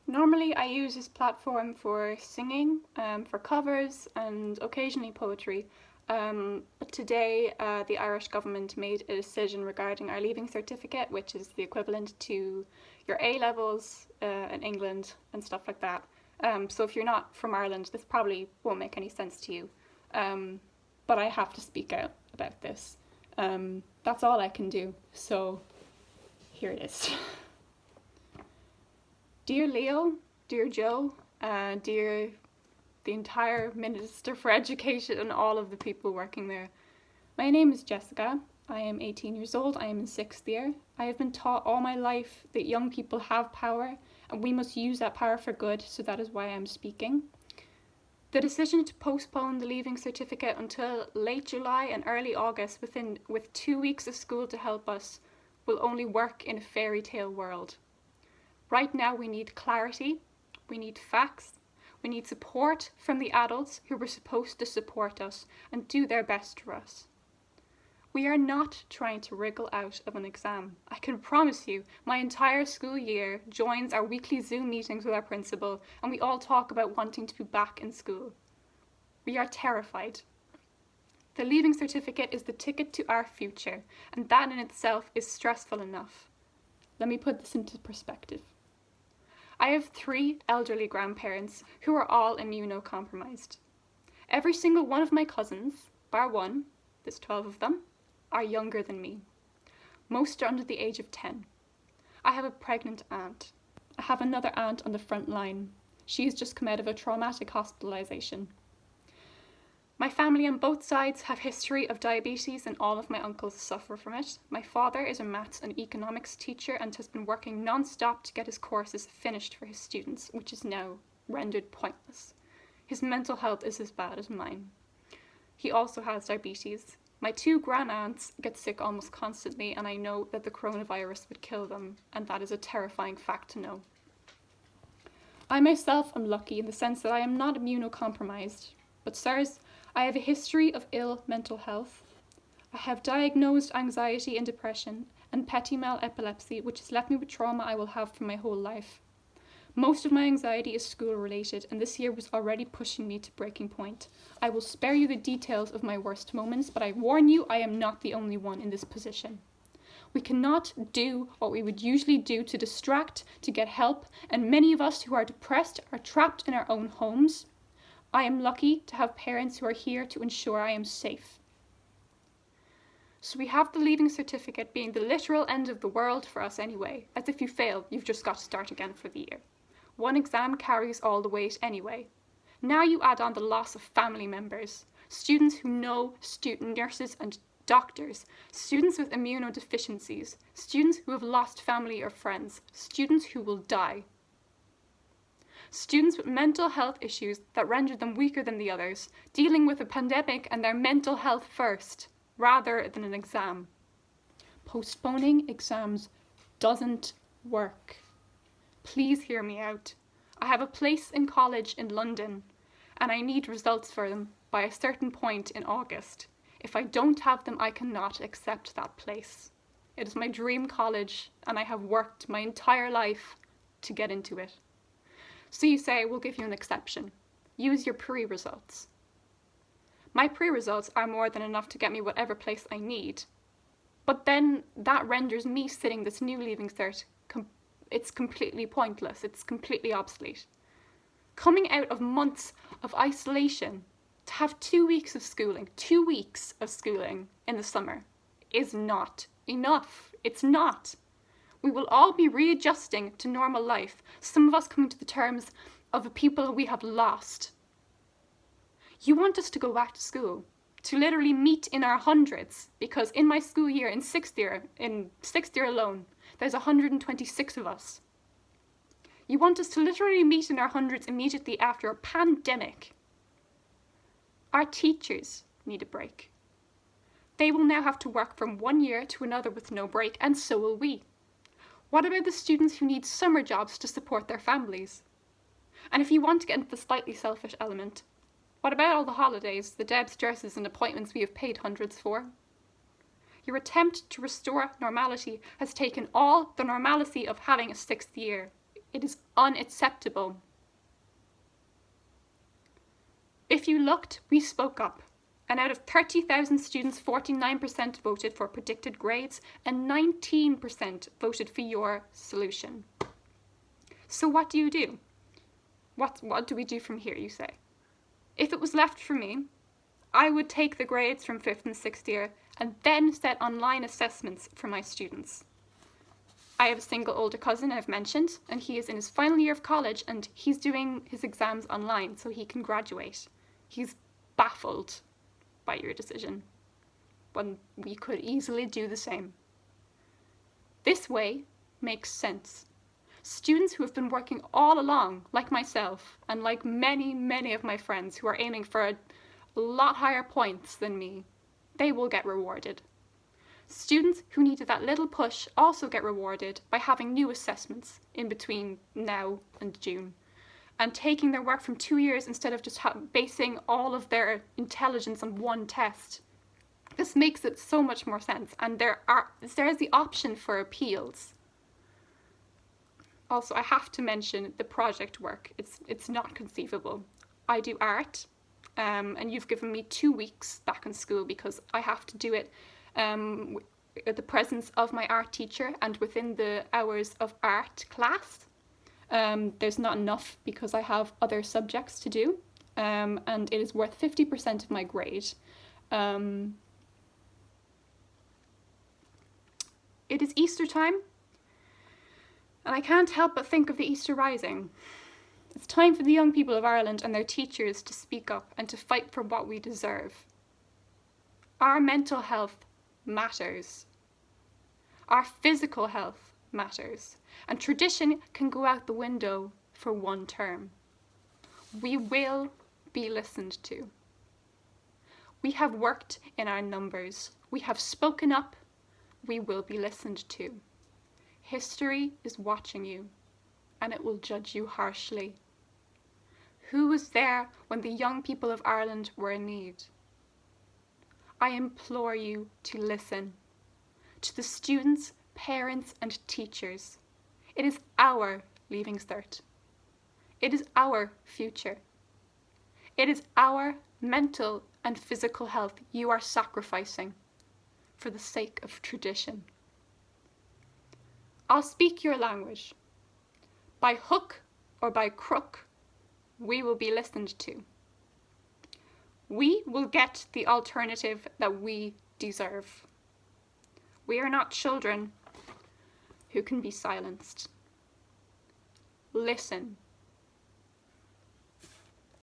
Normally, I use this platform for singing, for covers, and occasionally poetry. But today, the Irish government made a decision regarding our leaving certificate, which is the equivalent to your A levels in England and stuff like that. So if you're not from Ireland, this probably won't make any sense to you. But I have to speak out about this. That's all I can do. So here it is. Dear Leo, dear Joe, dear the entire Minister for Education and all of the people working there. My name is Jessica. I am 18 years old. I am in 6th year. I have been taught all my life that young people have power and we must use that power for good, so that is why I'm speaking. The decision to postpone the leaving certificate until late July and early August with 2 weeks of school to help us will only work in a fairy tale world. Right now we need clarity, we need facts, we need support from the adults who were supposed to support us and do their best for us. We are not trying to wriggle out of an exam. I can promise you, my entire school year joins our weekly Zoom meetings with our principal, and we all talk about wanting to be back in school. We are terrified. The leaving certificate is the ticket to our future, and that in itself is stressful enough. Let me put this into perspective. I have 3 elderly grandparents who are all immunocompromised. Every single one of my cousins, bar one, there's 12 of them, are younger than me. Most are under the age of 10. I have a pregnant aunt. I have another aunt on the front line. She has just come out of a traumatic hospitalisation. My family on both sides have history of diabetes and all of my uncles suffer from it. My father is a maths and economics teacher and has been working non-stop to get his courses finished for his students, which is now rendered pointless. His mental health is as bad as mine. He also has diabetes. My 2 grand-aunts get sick almost constantly, and I know that the coronavirus would kill them, and that is a terrifying fact to know. I myself am lucky in the sense that I am not immunocompromised, but sirs, I have a history of ill mental health. I have diagnosed anxiety and depression and petit mal epilepsy, which has left me with trauma I will have for my whole life. Most of my anxiety is school related, and this year was already pushing me to breaking point. I will spare you the details of my worst moments, but I warn you, I am not the only one in this position. We cannot do what we would usually do to distract, to get help, and many of us who are depressed are trapped in our own homes. I am lucky to have parents who are here to ensure I am safe. So we have the leaving certificate being the literal end of the world for us anyway. As if you fail, you've just got to start again for the year. One exam carries all the weight anyway. Now you add on the loss of family members, students who know nurses and doctors, students with immunodeficiencies, students who have lost family or friends, students who will die. Students with mental health issues that render them weaker than the others, dealing with a pandemic and their mental health first, rather than an exam. Postponing exams doesn't work. Please hear me out. I have a place in college in London, and I need results for them by a certain point in August. If I don't have them, I cannot accept that place. It is my dream college, and I have worked my entire life to get into it. So you say, we'll give you an exception. Use your pre-results. My pre-results are more than enough to get me whatever place I need. But then that renders me sitting this new leaving cert it's completely pointless, it's completely obsolete. Coming out of months of isolation, to have 2 weeks of schooling, 2 weeks of schooling in the summer is not enough. It's not. We will all be readjusting to normal life, some of us coming to the terms of the people we have lost. You want us to go back to school, to literally meet in our hundreds, because in my school year, in sixth year alone, there's 126 of us. You want us to literally meet in our hundreds immediately after a pandemic. Our teachers need a break. They will now have to work from one year to another with no break, and so will we. What about the students who need summer jobs to support their families? And if you want to get into the slightly selfish element, what about all the holidays, the Debs dresses and appointments we have paid hundreds for? Your attempt to restore normality has taken all the normalcy of having a 6th year. It is unacceptable. If you looked, we spoke up. And out of 30,000 students, 49% voted for predicted grades and 19% voted for your solution. So what do you do? What do we do from here, you say? If it was left for me, I would take the grades from 5th and 6th year and then set online assessments for my students. I have a single older cousin I've mentioned, and he is in his final year of college and he's doing his exams online so he can graduate. He's baffled by your decision, when we could easily do the same. This way makes sense. Students who have been working all along, like myself, and like many of my friends who are aiming for a lot higher points than me, they will get rewarded. Students who needed that little push also get rewarded by having new assessments in between now and June, and taking their work from 2 years instead of just basing all of their intelligence on one test. This makes it so much more sense, and there is the option for appeals. Also, I have to mention the project work. It's not conceivable. I do art, and you've given me 2 weeks back in school because I have to do it at the presence of my art teacher and within the hours of art class. There's not enough because I have other subjects to do, and it is worth 50% of my grade. It is Easter time, and I can't help but think of the Easter Rising. It's time for the young people of Ireland and their teachers to speak up and to fight for what we deserve. Our mental health matters. Our physical health matters. And tradition can go out the window for one term. We will be listened to. We have worked in our numbers. We have spoken up. We will be listened to. History is watching you, and it will judge you harshly. Who was there when the young people of Ireland were in need? I implore you to listen to the students, parents, and teachers. It is our Leaving Cert. It is our future. It is our mental and physical health you are sacrificing for the sake of tradition. I'll speak your language. By hook or by crook, we will be listened to. We will get the alternative that we deserve. We are not children who can be silenced. Listen.